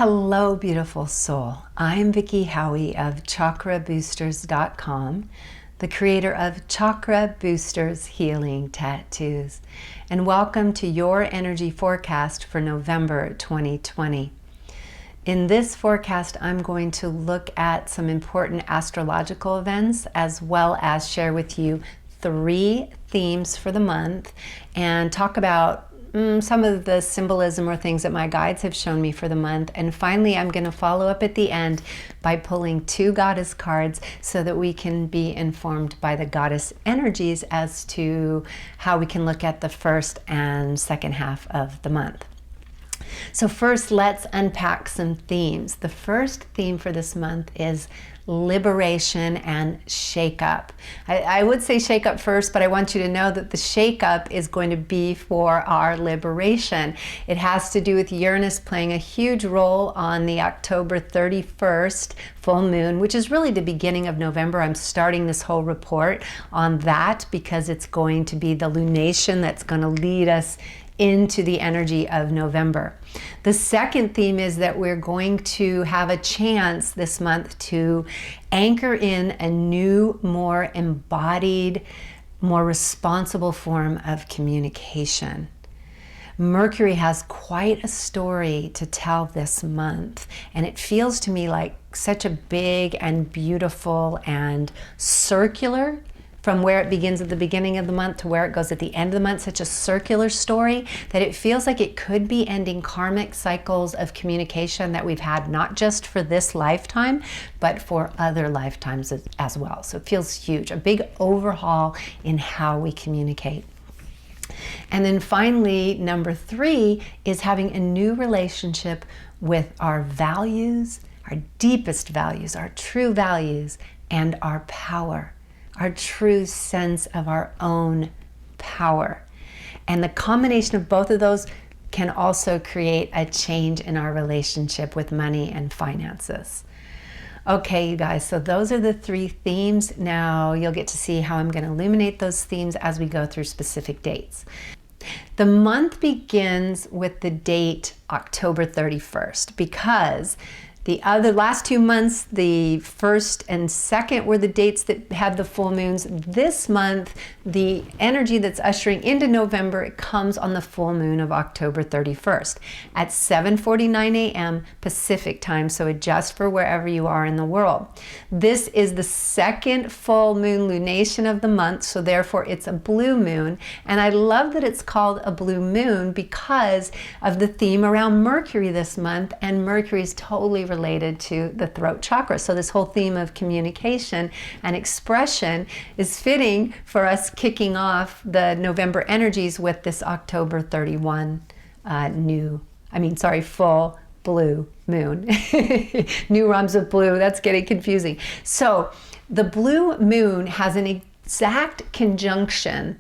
Hello, beautiful soul. I'm Vicki Howie of ChakraBoosters.com, the creator of Chakra Boosters Healing Tattoos, and welcome to your energy forecast for November 2020. In this forecast, I'm going to look at some important astrological events as well as share with you 3 themes for the month and talk about some of the symbolism or things that my guides have shown me for the month. And finally, I'm going to follow up at the end by pulling 2 goddess cards so that we can be informed by the goddess energies as to how we can look at the first and second half of the month. So first, let's unpack some themes. The first theme for this month is liberation and shake-up. I would say shake-up first, but I want you to know that the shake-up is going to be for our liberation. It has to do with Uranus playing a huge role on the October 31st full moon, which is really the beginning of November. I'm starting this whole report on that because it's going to be the lunation that's going to lead us into the energy of November. The second theme is that we're going to have a chance this month to anchor in a new, more embodied, more responsible form of communication. Mercury has quite a story to tell this month, and it feels to me like such a big and beautiful and circular, from where it begins at the beginning of the month to where it goes at the end of the month, such a circular story that it feels like it could be ending karmic cycles of communication that we've had, not just for this lifetime, but for other lifetimes as well. So it feels huge, a big overhaul in how we communicate. And then finally, number 3 is having a new relationship with our values, our deepest values, our true values, and our power. Our true sense of our own power. And the combination of both of those can also create a change in our relationship with money and finances. Okay, you guys, so those are the 3 themes. Now you'll get to see how I'm going to illuminate those themes as we go through specific dates. The month begins with the date October 31st because the last 2 months, the 1st and 2nd, were the dates that had the full moons. This month, the energy that's ushering into November, it comes on the full moon of October 31st at 7:49 a.m. Pacific time, so adjust for wherever you are in the world. This is the 2nd full moon lunation of the month, so therefore it's a blue moon. And I love that it's called a blue moon because of the theme around Mercury this month, and Mercury is totally related to the throat chakra. So this whole theme of communication and expression is fitting for us kicking off the November energies with this October 31 full blue moon. New realms of blue, that's getting confusing. So the blue moon has an exact conjunction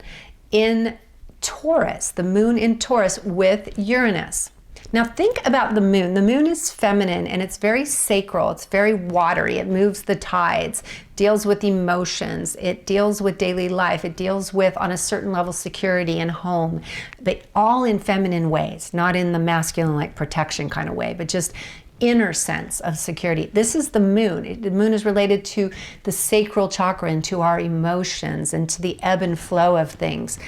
in Taurus, the moon in Taurus with Uranus. Now think about the moon. The moon is feminine and it's very sacral. It's very watery. It moves the tides, deals with emotions. It deals with daily life. It deals with, on a certain level, security and home, but all in feminine ways, not in the masculine like protection kind of way, but just inner sense of security. This is the moon. The moon is related to the sacral chakra and to our emotions and to the ebb and flow of things,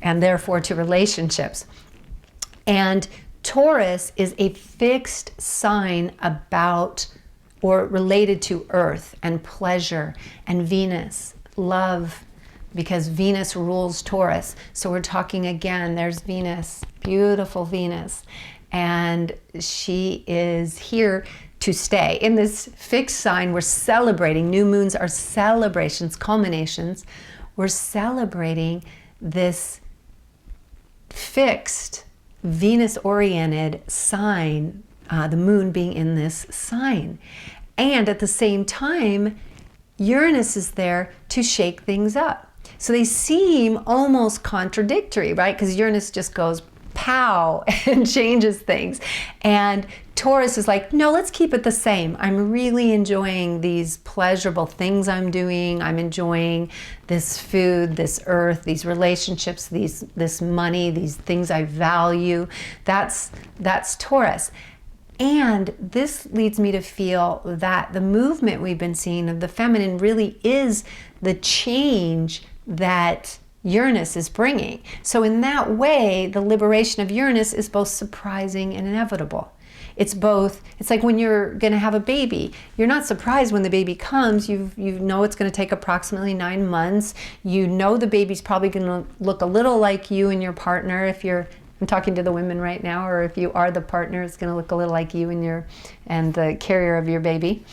and therefore to relationships. And Taurus is a fixed sign about or related to Earth and pleasure and Venus, love, because Venus rules Taurus. So we're talking again, there's Venus, beautiful Venus, and she is here to stay. In this fixed sign, we're celebrating. New moons are celebrations, culminations. We're celebrating this fixed Venus-oriented sign, the moon being in this sign. And at the same time, Uranus is there to shake things up. So they seem almost contradictory, right? Because Uranus just goes pow and changes things. And Taurus is like, no, let's keep it the same. I'm really enjoying these pleasurable things I'm doing. I'm enjoying this food, this earth, these relationships, this money, these things I value. That's Taurus. And this leads me to feel that the movement we've been seeing of the feminine really is the change that Uranus is bringing. So in that way, the liberation of Uranus is both surprising and inevitable. It's like when you're going to have a baby. You're not surprised when the baby comes. You know it's going to take approximately 9 months. You know the baby's probably going to look a little like you and your partner if you're, I'm talking to the women right now, or if you are the partner, it's going to look a little like you and the carrier of your baby.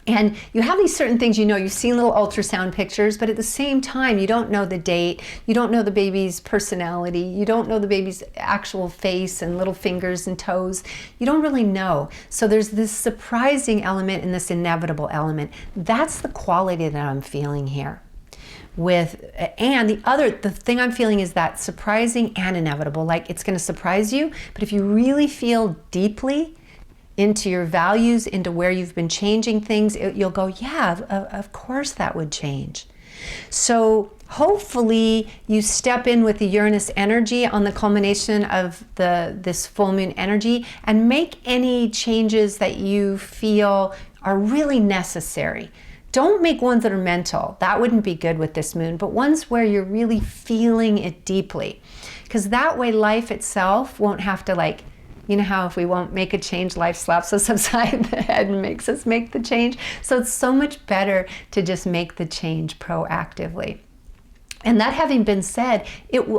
And you have these certain things, you've seen little ultrasound pictures, but at the same time, you don't know the date, you don't know the baby's personality, you don't know the baby's actual face and little fingers and toes. You don't really know. So there's this surprising element and this inevitable element. That's the quality that I'm feeling here. And the thing I'm feeling is that surprising and inevitable, like it's going to surprise you, but if you really feel deeply into your values, into where you've been changing things, you'll go, yeah, of course that would change. So hopefully you step in with the Uranus energy on the culmination of this full moon energy and make any changes that you feel are really necessary. Don't make ones that are mental. That wouldn't be good with this moon, but ones where you're really feeling it deeply. Because that way life itself won't have to you know how if we won't make a change, life slaps us upside the head and makes us make the change? So it's so much better to just make the change proactively. And that having been said,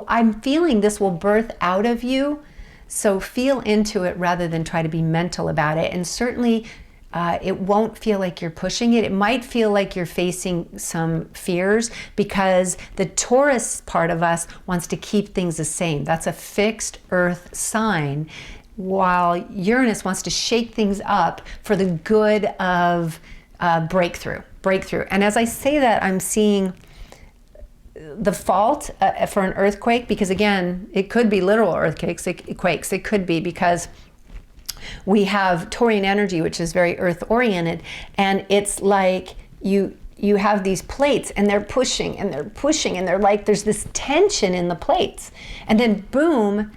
I'm feeling this will birth out of you. So feel into it rather than try to be mental about it. And certainly it won't feel like you're pushing it. It might feel like you're facing some fears because the Taurus part of us wants to keep things the same. That's a fixed earth sign, while Uranus wants to shake things up for the good of breakthrough. And as I say that, I'm seeing the fault for an earthquake, because again, it could be literal earthquakes, quakes. It could be because we have Taurian energy, which is very earth-oriented, and it's like you have these plates and they're pushing and they're pushing and there's this tension in the plates. And then boom,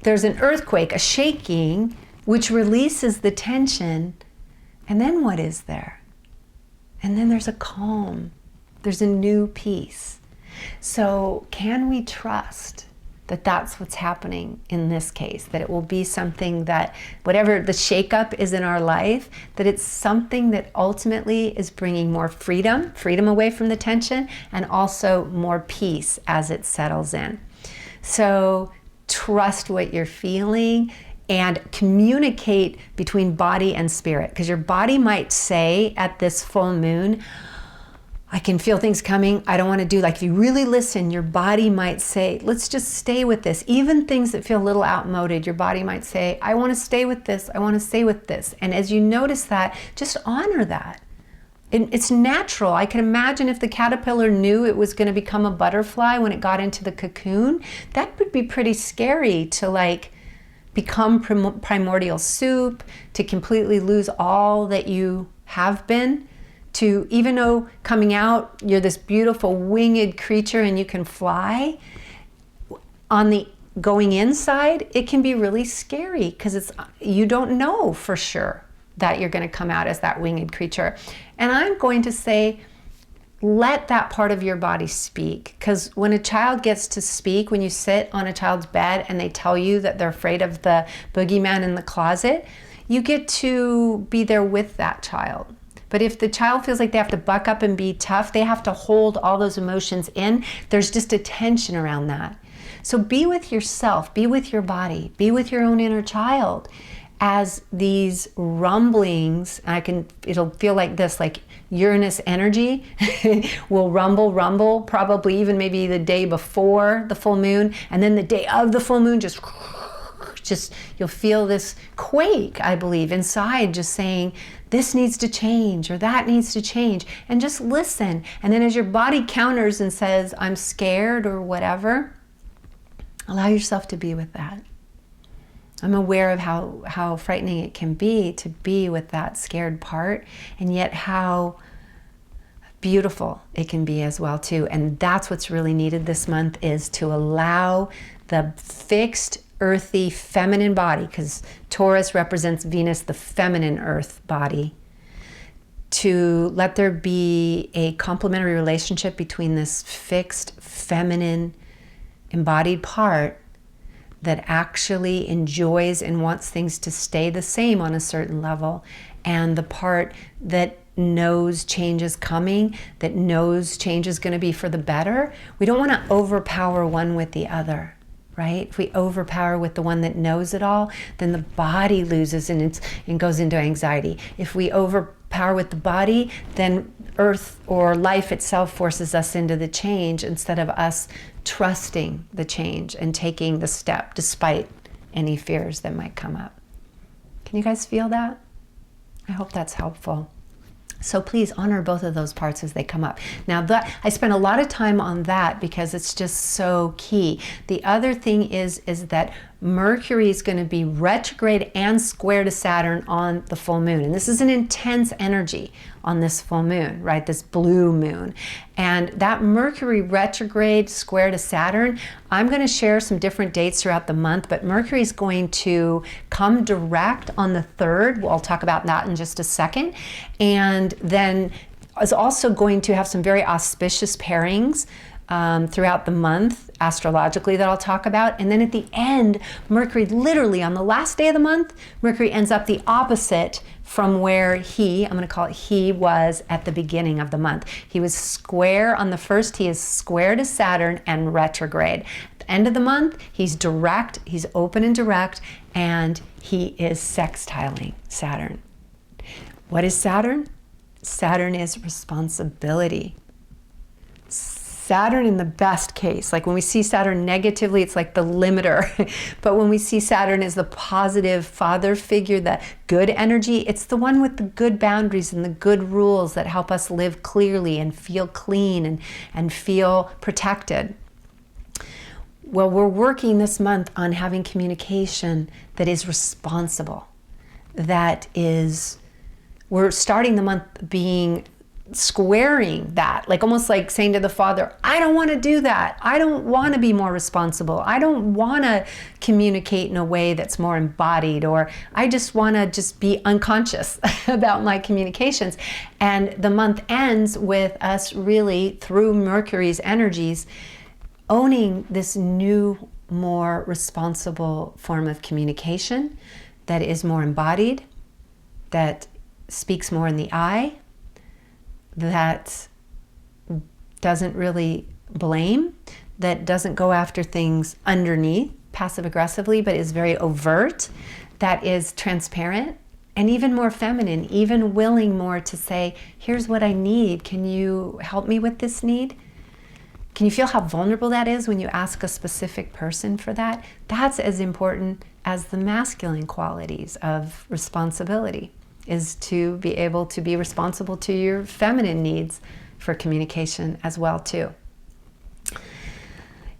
there's an earthquake, a shaking, which releases the tension. And then what is there? And then there's a calm. There's a new peace. So can we trust that that's what's happening in this case? That it will be something that, whatever the shakeup is in our life, that it's something that ultimately is bringing more freedom away from the tension, and also more peace as it settles in. So trust what you're feeling and communicate between body and spirit, because your body might say at this full moon, I can feel things coming. I don't want to do, if you really listen, your body might say, let's just stay with this. Even things that feel a little outmoded, your body might say, I want to stay with this. I want to stay with this. And as you notice that, just honor that. It's natural. I can imagine if the caterpillar knew it was going to become a butterfly when it got into the cocoon, that would be pretty scary to become primordial soup, to completely lose all that you have been, to even though coming out, you're this beautiful winged creature and you can fly. On the going inside, it can be really scary because you don't know for sure that you're going to come out as that winged creature. And I'm going to say, let that part of your body speak. Because when a child gets to speak, when you sit on a child's bed and they tell you that they're afraid of the boogeyman in the closet, you get to be there with that child. But if the child feels like they have to buck up and be tough, they have to hold all those emotions in, there's just a tension around that. So be with yourself, be with your body, be with your own inner child, as these rumblings, it'll feel like this, like Uranus energy will rumble, probably even maybe the day before the full moon, and then the day of the full moon, just you'll feel this quake, I believe, inside, just saying, this needs to change or that needs to change, and just listen. And then as your body counters and says, I'm scared or whatever, allow yourself to be with that. I'm aware of how frightening it can be to be with that scared part, and yet how beautiful it can be as well too. And that's what's really needed this month, is to allow the fixed earthy, feminine body, because Taurus represents Venus, the feminine earth body, to let there be a complementary relationship between this fixed, feminine, embodied part that actually enjoys and wants things to stay the same on a certain level, and the part that knows change is coming, that knows change is going to be for the better. We don't want to overpower one with the other, right? If we overpower with the one that knows it all, then the body loses and goes into anxiety. If we overpower with the body, then Earth or life itself forces us into the change instead of us trusting the change and taking the step despite any fears that might come up. Can you guys feel that? I hope that's helpful. So please honor both of those parts as they come up. Now, I spent a lot of time on that because it's just so key. The other thing is that Mercury is going to be retrograde and square to Saturn on the full moon. And this is an intense energy on this full moon, right? This blue moon. And that Mercury retrograde square to Saturn, I'm going to share some different dates throughout the month, but Mercury is going to come direct on the 3rd. Well, I'll talk about that in just a second. And then is also going to have some very auspicious pairings throughout the month, astrologically, that I'll talk about. And then at the end, Mercury, literally on the last day of the month, Mercury ends up the opposite from where I'm going to call it he was at the beginning of the month. He was square on the 1st, he is square to Saturn and retrograde. At the end of the month, he's direct, he's open and direct, and he is sextiling Saturn. What is Saturn? Saturn is responsibility. Saturn in the best case, like when we see Saturn negatively, it's like the limiter. But when we see Saturn as the positive father figure, that good energy, it's the one with the good boundaries and the good rules that help us live clearly and feel clean and feel protected. Well, we're working this month on having communication that is responsible. We're starting the month being squaring that, like almost like saying to the father, I don't want to do that. I don't want to be more responsible. I don't want to communicate in a way that's more embodied, or I just want to just be unconscious about my communications. And the month ends with us really, through Mercury's energies, owning this new, more responsible form of communication that is more embodied, that speaks more in the I, that doesn't really blame, that doesn't go after things underneath passive aggressively, but is very overt, that is transparent and even more feminine, even willing more to say, here's what I need. Can you help me with this need? Can you feel how vulnerable that is when you ask a specific person for that? That's as important as the masculine qualities of responsibility, is to be able to be responsible to your feminine needs for communication as well too.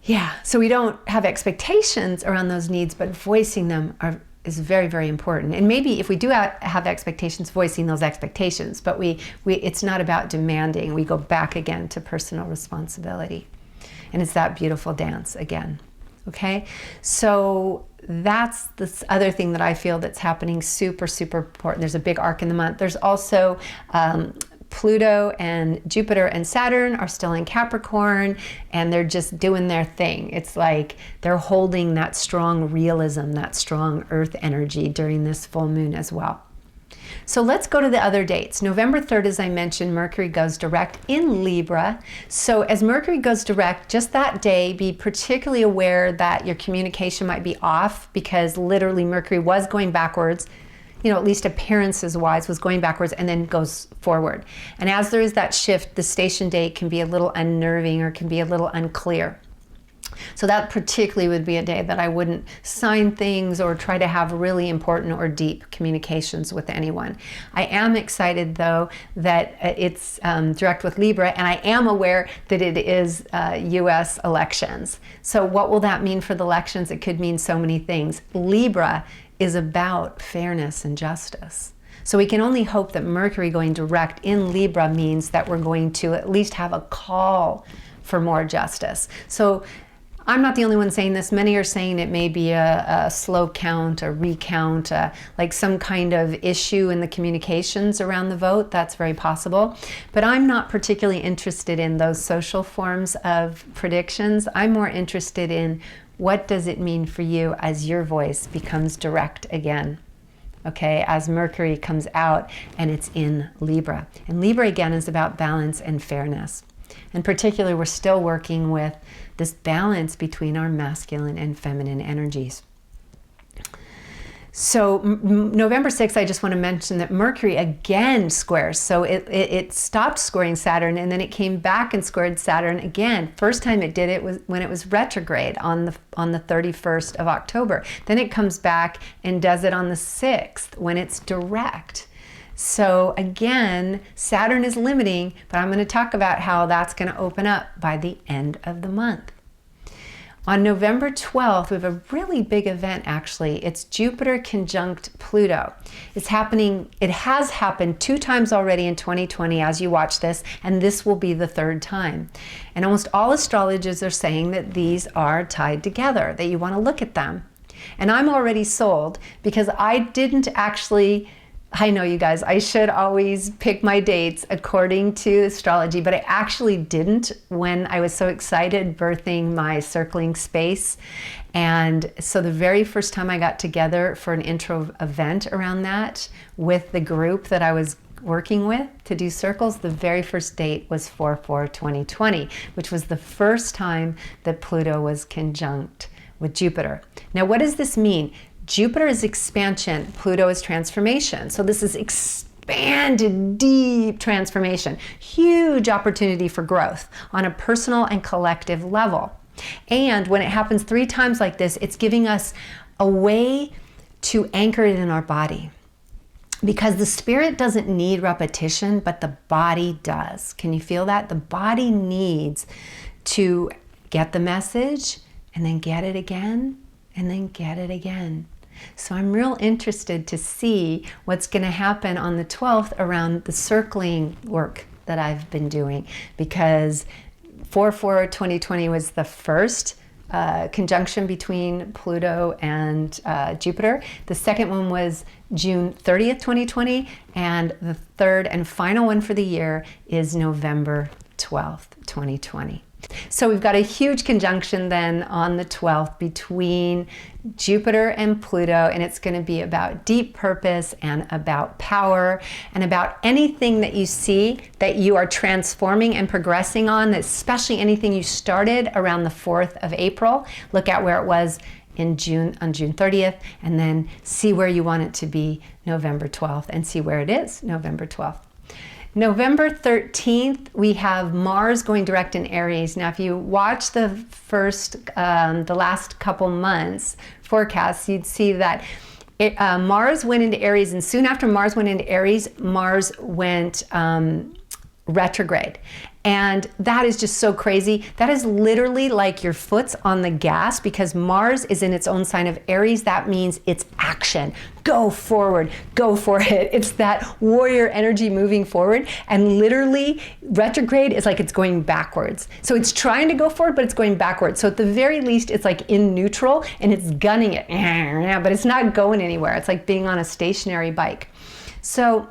Yeah, so we don't have expectations around those needs, but voicing them is very, very important. And maybe if we do have expectations, voicing those expectations, but it's not about demanding. We go back again to personal responsibility. And it's that beautiful dance again. Okay, so that's this other thing that I feel that's happening super, super important. There's a big arc in the month. There's also Pluto and Jupiter and Saturn are still in Capricorn, and they're just doing their thing. It's like they're holding that strong realism, that strong earth energy during this full moon as well. So let's go to the other dates. November 3rd, as I mentioned, Mercury goes direct in Libra. So as Mercury goes direct, just that day, be particularly aware that your communication might be off, because literally Mercury was going backwards, at least appearances wise, was going backwards and then goes forward. And as there is that shift, the station date can be a little unnerving or can be a little unclear. So that particularly would be a day that I wouldn't sign things or try to have really important or deep communications with anyone. I am excited though that it's direct with Libra, and I am aware that it is US elections. So what will that mean for the elections? It could mean so many things. Libra is about fairness and justice. So we can only hope that Mercury going direct in Libra means that we're going to at least have a call for more justice. So I'm not the only one saying this. Many are saying it may be a slow count, a recount, like some kind of issue in the communications around the vote. That's very possible. But I'm not particularly interested in those social forms of predictions. I'm more interested in what does it mean for you as your voice becomes direct again. Okay, as Mercury comes out and it's in Libra. And Libra again is about balance and fairness. In particular, we're still working with this balance between our masculine and feminine energies. So November 6th, I just want to mention that Mercury again squares. So it stopped squaring Saturn, and then it came back and squared Saturn again. First time it did it was when it was retrograde on the 31st of October. Then it comes back and does it on the 6th when it's direct. So again, Saturn is limiting, but I'm going to talk about how that's going to open up by the end of the month. On November 12th, we have a really big event actually. It's Jupiter conjunct Pluto. It's happening, it has happened 2 times already in 2020 as you watch this, and this will be the 3rd time. And almost all astrologers are saying that these are tied together, that you want to look at them. And I'm already sold because I didn't actually, I know you guys, I should always pick my dates according to astrology, but I actually didn't when I was so excited birthing my circling space. And so the very first time I got together for an intro event around that with the group that I was working with to do circles, the very first date was 4/4/2020, which was the first time that Pluto was conjunct with Jupiter. Now, what does this mean? Jupiter is expansion, Pluto is transformation. So this is expanded, deep transformation. Huge opportunity for growth on a personal and collective level. And when it happens 3 times like this, it's giving us a way to anchor it in our body. Because the spirit doesn't need repetition, but the body does. Can you feel that? The body needs to get the message and then get it again and then get it again. So I'm real interested to see what's going to happen on the 12th around the circling work that I've been doing, because 4/4/2020 was the first conjunction between Pluto and Jupiter. The second one was June 30th, 2020, and the third and final one for the year is November 12th, 2020. So we've got a huge conjunction then on the 12th between Jupiter and Pluto, and it's going to be about deep purpose and about power and about anything that you see that you are transforming and progressing on, especially anything you started around the 4th of April. Look at where it was in June, on June 30th, and then see where you want it to be November 12th and see where it is November 12th. November 13th, we have Mars going direct in Aries. Now, if you watch the last couple months forecasts, you'd see that Mars went into Aries, and soon after Mars went into Aries, Mars went retrograde. And that is just so crazy. That is literally like your foot's on the gas, because Mars is in its own sign of Aries. That means it's action. Go forward, go for it. It's that warrior energy moving forward. And literally retrograde is like it's going backwards. So it's trying to go forward, but it's going backwards. So at the very least, it's like in neutral and it's gunning it, but it's not going anywhere. It's like being on a stationary bike. So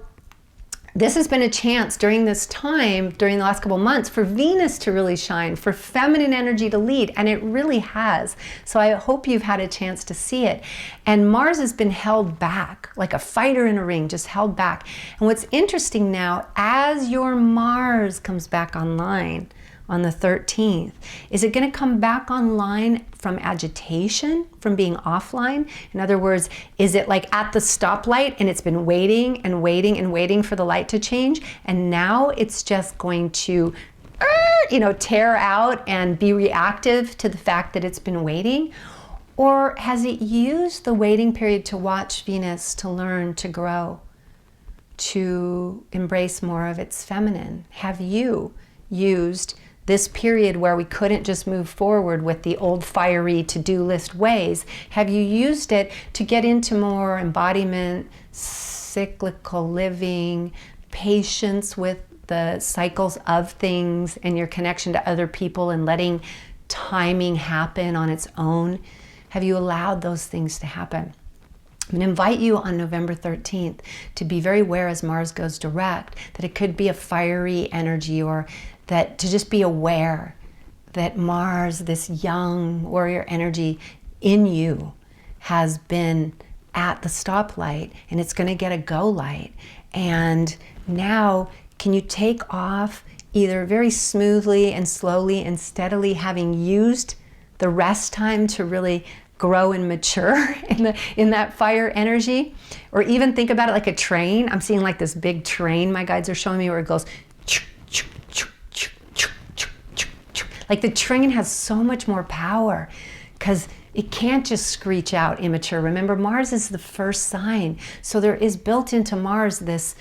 this has been a chance during this time, during the last couple months, for Venus to really shine, for feminine energy to lead, and it really has. So I hope you've had a chance to see it. And Mars has been held back, like a fighter in a ring, just held back. And what's interesting now, as your Mars comes back online on the 13th, is it going to come back online from agitation, from being offline? In other words, is it like at the stoplight and it's been waiting and waiting and waiting for the light to change, and now it's just going to tear out and be reactive to the fact that it's been waiting? Or has it used the waiting period to watch Venus, to learn, to grow, to embrace more of its feminine? Have you used this period where we couldn't just move forward with the old fiery to-do list ways? Have you used it to get into more embodiment, cyclical living, patience with the cycles of things and your connection to other people, and letting timing happen on its own? Have you allowed those things to happen? I'm going to invite you on November 13th to be very aware as Mars goes direct that it could be a fiery energy, or that to just be aware that Mars, this young warrior energy in you, has been at the stoplight and it's going to get a go light. And now, can you take off either very smoothly and slowly and steadily, having used the rest time to really grow and mature in that fire energy? Or even think about it like a train. I'm seeing like this big train my guides are showing me, where it goes like the train has so much more power, because it can't just screech out immature. Remember, Mars is the first sign. So there is built into Mars this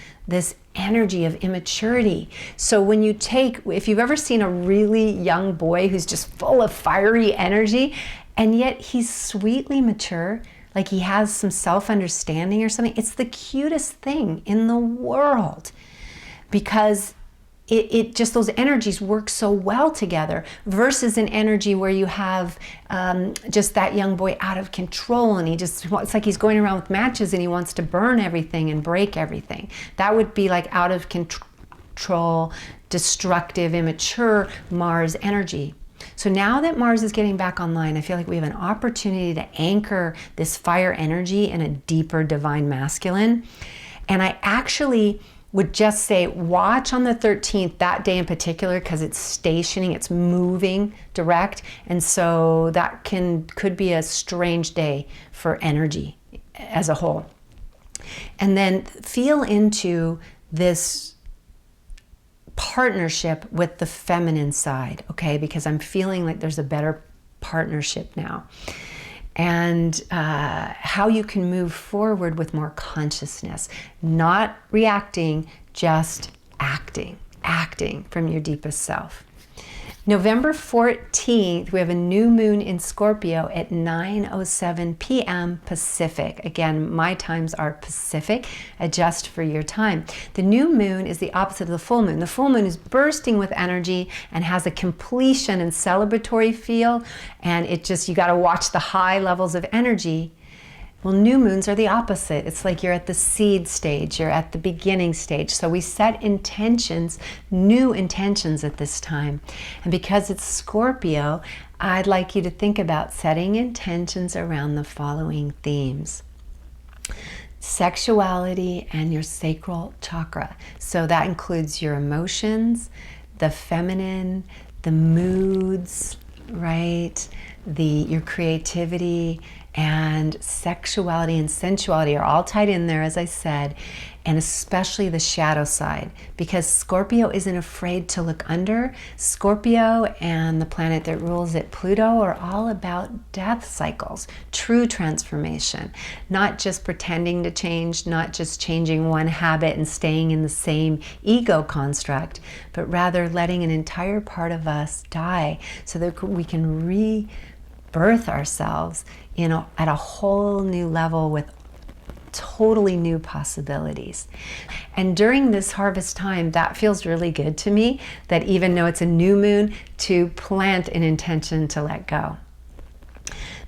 energy of immaturity. So when you take, if you've ever seen a really young boy who's just full of fiery energy, and yet he's sweetly mature, like he has some self-understanding or something, it's the cutest thing in the world, because it just, those energies work so well together, versus an energy where you have just that young boy out of control, and it's like he's going around with matches and he wants to burn everything and break everything. That would be like out of control, destructive, immature Mars energy. So now that Mars is getting back online, I feel like we have an opportunity to anchor this fire energy in a deeper divine masculine. And I actually would just say, watch on the 13th, that day in particular, because it's stationing, it's moving direct. And so that could be a strange day for energy as a whole. And then feel into this partnership with the feminine side, okay? Because I'm feeling like there's a better partnership now. And how you can move forward with more consciousness, not reacting, just acting from your deepest self. November 14th, we have a new moon in Scorpio at 9:07 p.m. Pacific. Again, my times are Pacific. Adjust for your time. The new moon is the opposite of the full moon. The full moon is bursting with energy and has a completion and celebratory feel. And you got to watch the high levels of energy. Well, new moons are the opposite. It's like you're at the seed stage, you're at the beginning stage. So we set intentions, new intentions at this time. And because it's Scorpio, I'd like you to think about setting intentions around the following themes: sexuality and your sacral chakra. So that includes your emotions, the feminine, the moods, right? Your creativity, and sexuality and sensuality are all tied in there, as I said, and especially the shadow side, because Scorpio isn't afraid to look under. Scorpio and the planet that rules it, Pluto, are all about death cycles, true transformation, not just pretending to change, not just changing one habit and staying in the same ego construct, but rather letting an entire part of us die so that we can rebirth ourselves at a whole new level with totally new possibilities. And during this harvest time, that feels really good to me, that even though it's a new moon, to plant an intention to let go.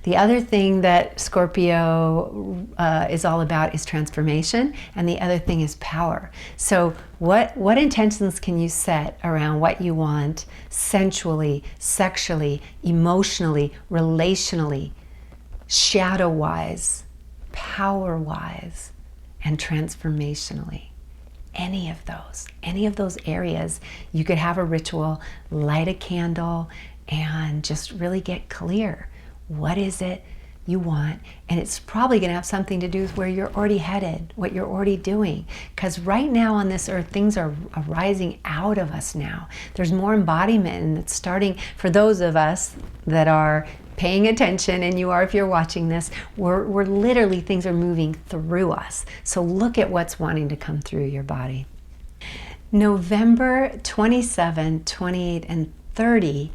The other thing that Scorpio is all about is transformation, and the other thing is power. So what intentions can you set around what you want sensually, sexually, emotionally, relationally, shadow-wise, power-wise, and transformationally? Any of those areas, you could have a ritual, light a candle, and just really get clear. What is it you want? And it's probably going to have something to do with where you're already headed, what you're already doing. Because right now on this earth, things are arising out of us now. There's more embodiment, and it's starting for those of us that are paying attention, and you are if you're watching this, we're literally, things are moving through us. So look at what's wanting to come through your body. November 27, 28, and 30,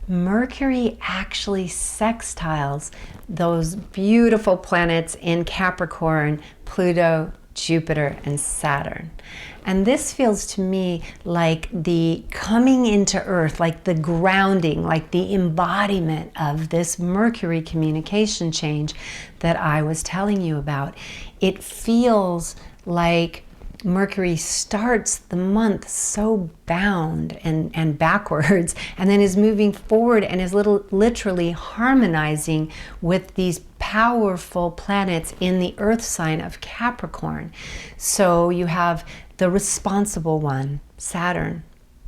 Mercury actually sextiles those beautiful planets in Capricorn, Pluto, Jupiter, and Saturn. And this feels to me like the coming into Earth, like the grounding, like the embodiment of this Mercury communication change that I was telling you about. It feels like Mercury starts the month so bound and backwards, and then is moving forward and is literally harmonizing with these powerful planets in the Earth sign of Capricorn. So you have the responsible one, Saturn,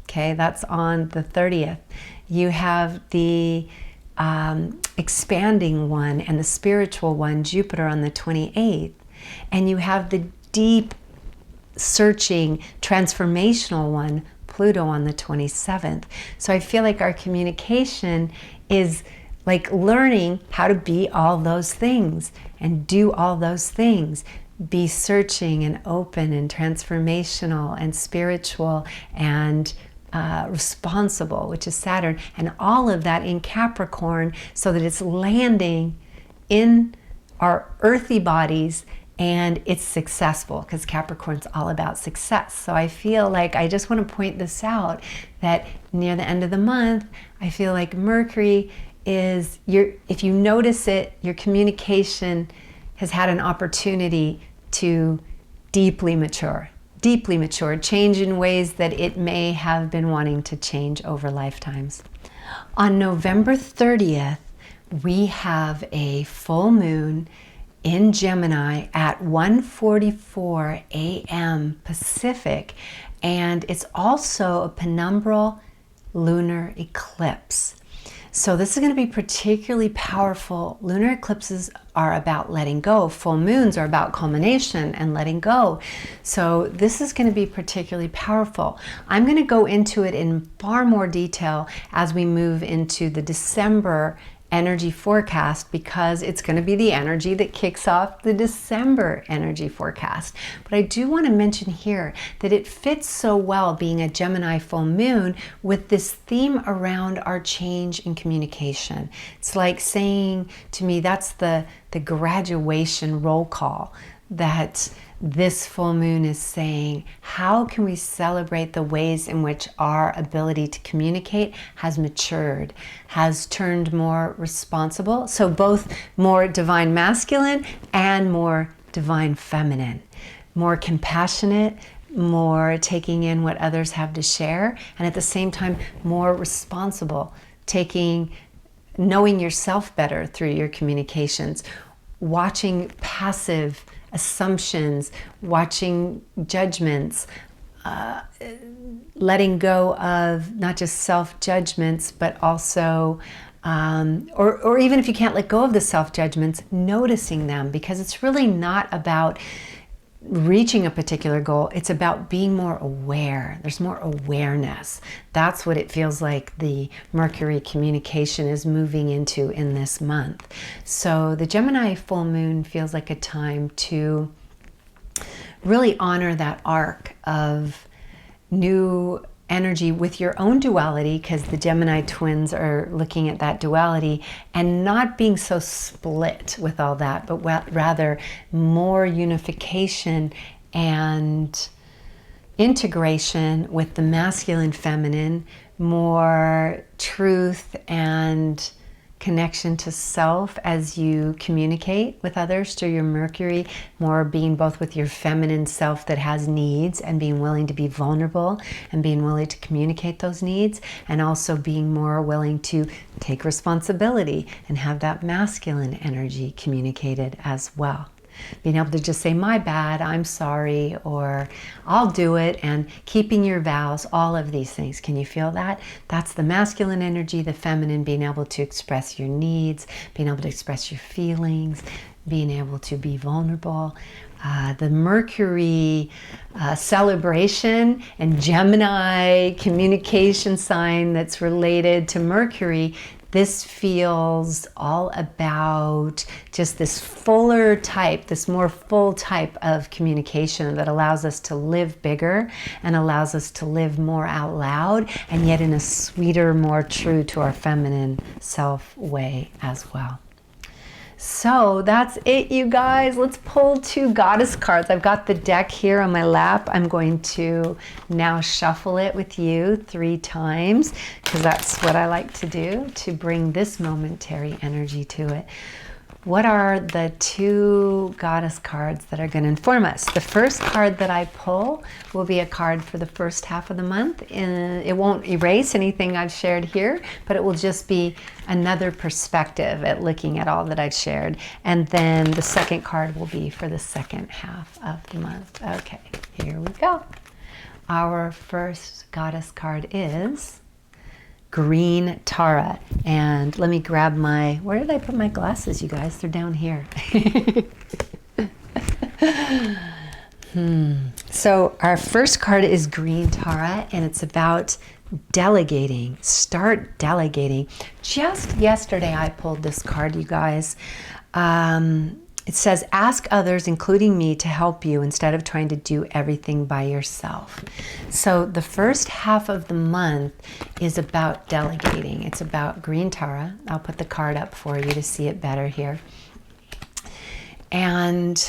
okay, that's on the 30th. You have the expanding one and the spiritual one, Jupiter, on the 28th. And you have the deep, searching, transformational one, Pluto, on the 27th. So I feel like our communication is like learning how to be all those things and do all those things. Be searching and open and transformational and spiritual and responsible, which is Saturn, and all of that in Capricorn, so that it's landing in our earthy bodies and it's successful, because Capricorn's all about success. So I feel like I just want to point this out, that near the end of the month, I feel like Mercury is, if you notice it, your communication has had an opportunity to deeply mature, change in ways that it may have been wanting to change over lifetimes. On November 30th, we have a full moon in Gemini at 1:44 a.m. Pacific, and it's also a penumbral lunar eclipse. So this is going to be particularly powerful. Lunar eclipses are about letting go. Full moons are about culmination and letting go. So this is going to be particularly powerful. I'm going to go into it in far more detail as we move into the December energy forecast, because it's going to be the energy that kicks off the December energy forecast. But I do want to mention here that it fits so well, being a Gemini full moon, with this theme around our change in communication. It's like saying to me, that's the graduation roll call, that this full moon is saying, how can we celebrate the ways in which our ability to communicate has matured, has turned more responsible, so both more divine masculine and more divine feminine, more compassionate, more taking in what others have to share, and at the same time more responsible, knowing yourself better through your communications, watching passive assumptions, watching judgments, letting go of not just self-judgments, but also, or even if you can't let go of the self-judgments, noticing them, because it's really not about reaching a particular goal. It's about being more aware. There's more awareness. That's what it feels like the Mercury communication is moving into in this month. So the Gemini full moon feels like a time to really honor that arc of new energy with your own duality, because the Gemini twins are looking at that duality, and not being so split with all that, but rather more unification and integration with the masculine feminine, more truth and connection to self as you communicate with others through your Mercury, more being both with your feminine self that has needs and being willing to be vulnerable and being willing to communicate those needs, and also being more willing to take responsibility and have that masculine energy communicated as well. Being able to just say, my bad, I'm sorry, or I'll do it, and keeping your vows, all of these things. Can you feel that? That's the masculine energy, the feminine, being able to express your needs, being able to express your feelings, being able to be vulnerable. The Mercury celebration and Gemini communication sign that's related to Mercury, this feels all about just this fuller type, this more full type of communication that allows us to live bigger and allows us to live more out loud, and yet in a sweeter, more true to our feminine self way as well. So that's it, you guys. Let's pull 2 goddess cards. I've got the deck here on my lap. I'm going to now shuffle it with you 3 times because that's what I like to do to bring this momentary energy to it. What are the 2 goddess cards that are going to inform us? The first card that I pull will be a card for the first half of the month. It won't erase anything I've shared here, but it will just be another perspective at looking at all that I've shared. And then the second card will be for the second half of the month. Okay, here we go. Our first goddess card is Green Tara. And let me grab my, where did I put my glasses, you guys? They're down here. So our first card is Green Tara, and it's about delegating. Start delegating. Just yesterday I pulled this card, you guys. It says, ask others, including me, to help you instead of trying to do everything by yourself. So the first half of the month is about delegating. It's about Green Tara. I'll put the card up for you to see it better here. And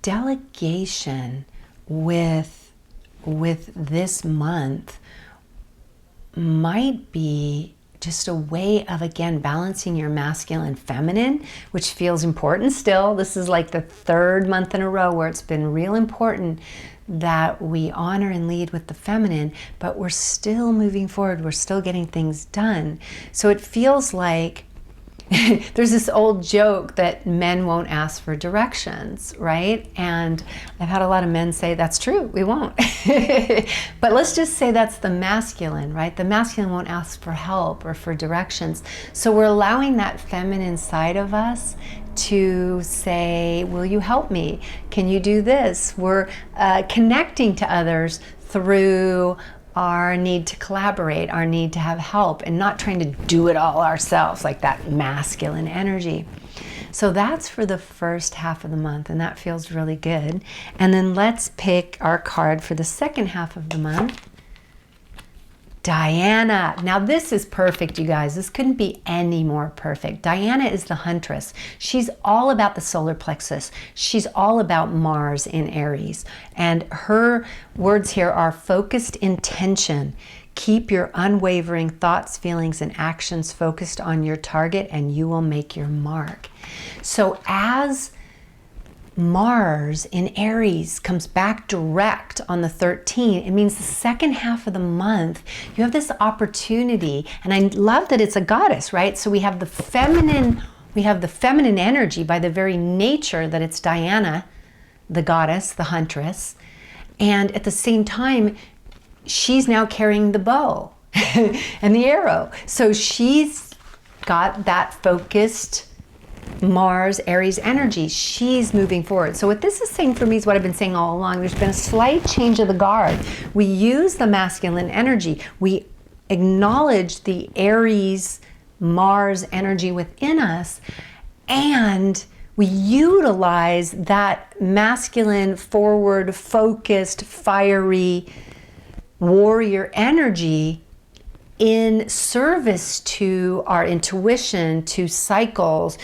delegation with this month might be just a way of, again, balancing your masculine feminine, which feels important still. This is like the 3rd month in a row where it's been real important that we honor and lead with the feminine, but we're still moving forward. We're still getting things done. So it feels like there's this old joke that men won't ask for directions, right? And I've had a lot of men say, that's true, we won't. But let's just say that's the masculine, right? The masculine won't ask for help or for directions. So we're allowing that feminine side of us to say, will you help me? Can you do this? We're connecting to others through our need to collaborate, our need to have help, and not trying to do it all ourselves, like that masculine energy. So that's for the first half of the month, and that feels really good. And then let's pick our card for the second half of the month. Diana. Now this is perfect, you guys. This couldn't be any more perfect. Diana is the huntress. She's all about the solar plexus. She's all about Mars in Aries. And her words here are focused intention. Keep your unwavering thoughts, feelings, and actions focused on your target, and you will make your mark. So as Mars in Aries comes back direct on the 13th, it means the second half of the month, you have this opportunity. And I love that it's a goddess, right? So we have the feminine energy by the very nature that it's Diana, the goddess, the huntress. And at the same time, she's now carrying the bow and the arrow. So she's got that focused Mars, Aries energy. She's moving forward. So what this is saying for me is what I've been saying all along. There's been a slight change of the guard. We use the masculine energy. We acknowledge the Aries, Mars energy within us, and we utilize that masculine, forward, focused, fiery warrior energy in service to our intuition, to cycles,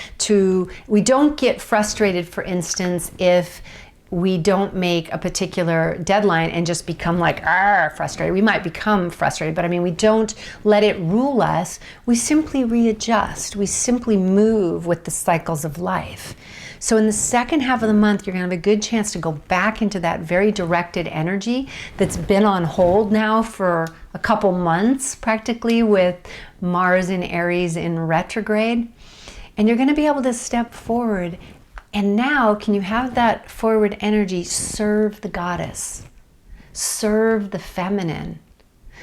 we don't get frustrated, for instance, if we don't make a particular deadline and just become like, frustrated. We might become frustrated, but I mean, we don't let it rule us. We simply readjust. We simply move with the cycles of life. So in the second half of the month, you're going to have a good chance to go back into that very directed energy that's been on hold now for a couple months, practically, with Mars in Aries in retrograde. And you're going to be able to step forward. And now, can you have that forward energy serve the goddess, serve the feminine,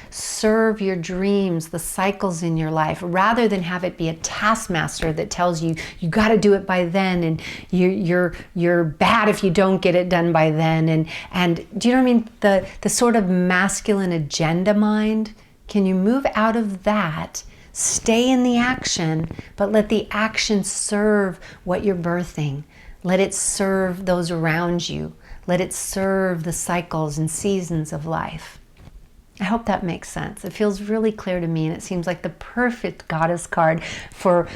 serve your dreams, the cycles in your life, rather than have it be a taskmaster that tells you, you got to do it by then, and you're bad if you don't get it done by then. And do you know what I mean? The sort of masculine agenda mind, can you move out of that, stay in the action, but let the action serve what you're birthing. Let it serve those around you. Let it serve the cycles and seasons of life. I hope that makes sense. It feels really clear to me, and it seems like the perfect goddess card for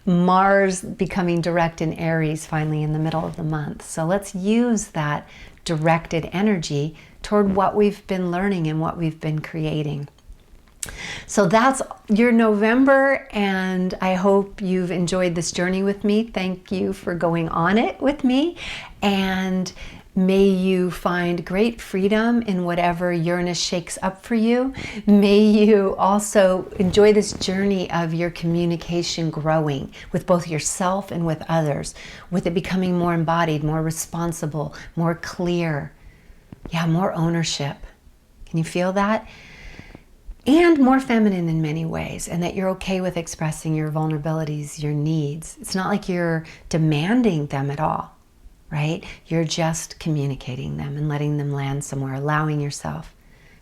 Mars becoming direct in Aries finally in the middle of the month. So let's use that directed energy toward what we've been learning and what we've been creating. So that's your November, and I hope you've enjoyed this journey with me. Thank you for going on it with me, and may you find great freedom in whatever Uranus shakes up for you. May you also enjoy this journey of your communication growing with both yourself and with others, with it becoming more embodied, more responsible, more clear. Yeah, more ownership. Can you feel that? And more feminine in many ways, and that you're okay with expressing your vulnerabilities, your needs. It's not like you're demanding them at all, right? You're just communicating them and letting them land somewhere, allowing yourself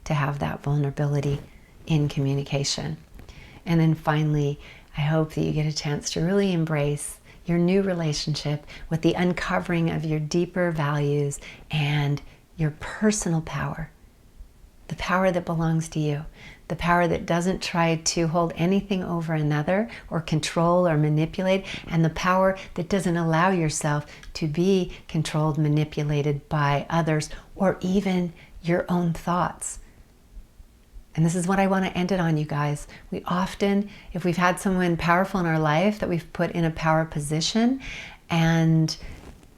to have that vulnerability in communication. And then finally, I hope that you get a chance to really embrace your new relationship with the uncovering of your deeper values and your personal power, the power that belongs to you. The power that doesn't try to hold anything over another or control or manipulate, and the power that doesn't allow yourself to be controlled, manipulated by others, or even your own thoughts. And this is what I want to end it on, you guys. We often, if we've had someone powerful in our life that we've put in a power position, and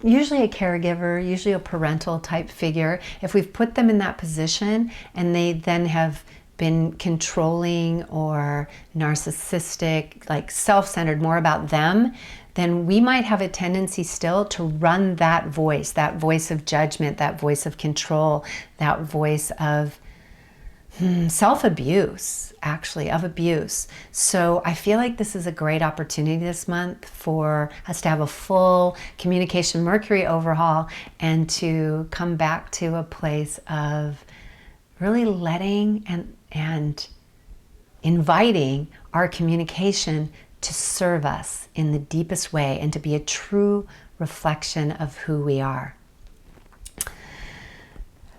usually a caregiver, usually a parental type figure, if we've put them in that position and they then have been controlling or narcissistic, like self-centered, more about them, then we might have a tendency still to run that voice of judgment, that voice of control, that voice of self-abuse, actually, of abuse. So I feel like this is a great opportunity this month for us to have a full communication Mercury overhaul and to come back to a place of really letting and inviting our communication to serve us in the deepest way and to be a true reflection of who we are.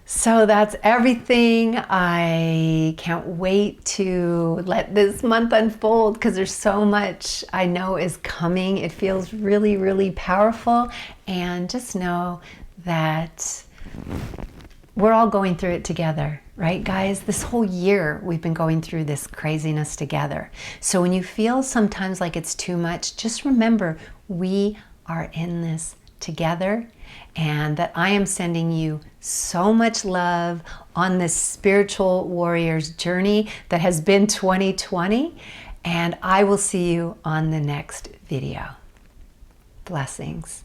So that's everything. I can't wait to let this month unfold because there's so much I know is coming. It feels really, really powerful. And just know that we're all going through it together, right, guys? This whole year we've been going through this craziness together. So when you feel sometimes like it's too much, just remember we are in this together, and that I am sending you so much love on this spiritual warrior's journey that has been 2020, and I will see you on the next video. Blessings.